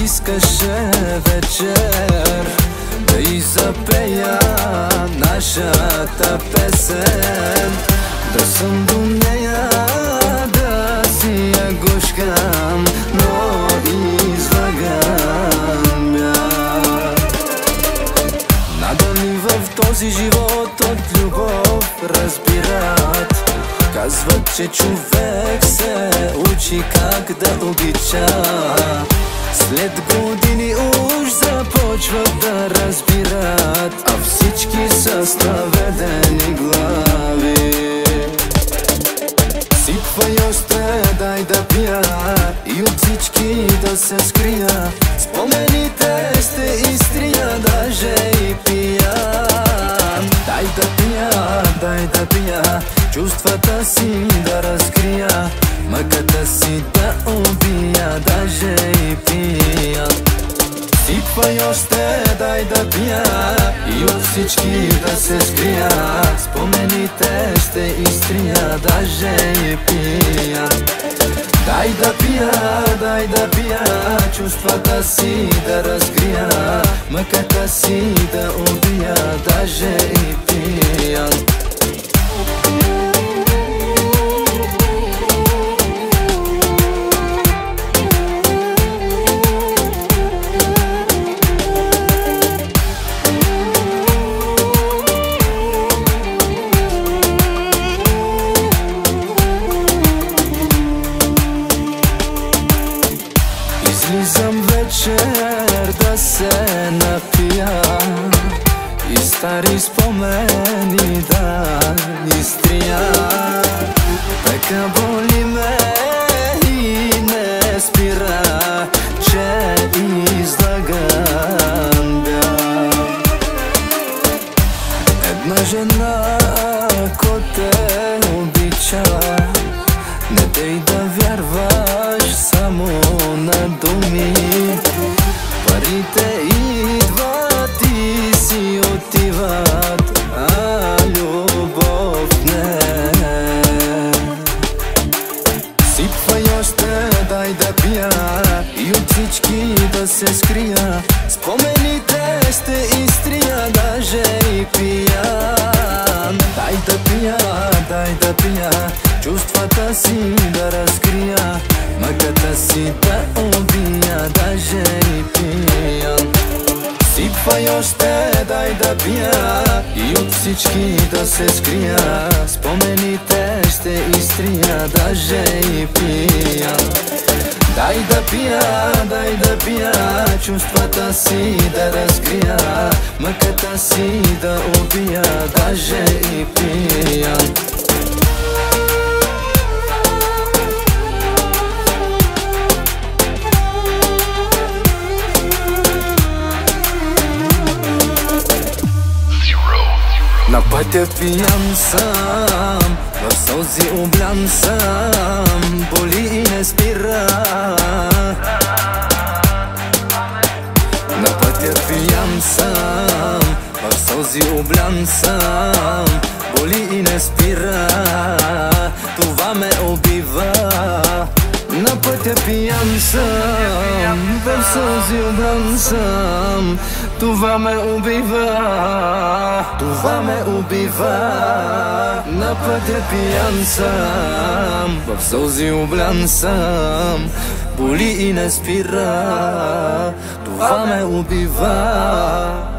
Искаше вечер да изпея нашата песен, да съм до нея, да си я гушкам, но излагам бях. Надали в този живот от любов разбират, казват, че човек се учи как да обича. След години уж започват да разбират, а всички са ставедени глави. Сипвай още, дай да пия и от всички да се скрия. Спомените ще изтрия, даже и пиян. Дай да пия, чувствата си да разкрия, мъката си да убия, даже и пиян. Сипвай още, дай да пия и от всички да се скрия. Спомените ще изтрия, даже и пиян. Дай да пия, чувствата си да разкрия, мъката си да убия, даже и пиян. Излизам вечер да се напия и стари спомени да изтрия. Така боли ме и не спира, че излаган бях. Една жена, ако те обича, не дей да вярваш само на думи. Парите идват и си отиват, а любов не. Сипвай още, дай да пия и от всички да се скрия. Спомените ще изтрия, даже и пиян. Дай да пия, чувствата си да разкрия, мъката си да убия, даже и пиян. Сипвай още, дай да пия и от всички да се скрия. Спомените ще изтрия, даже и пиян. Дай да пия, чувствата си да разкрия, мъката си да убия, даже и пиян. На пътя пиян съм, в сълзи облян съм, боли и не спира. На пътя пиян съм, в сълзи облян съм, боли и не спира. Това ме убива. На пътя пиян съм, в сълзи облян съм, това ме убива, това ме убива. На пътя пиян съм, в сълзи облян съм, боли и не спира, това ме убива.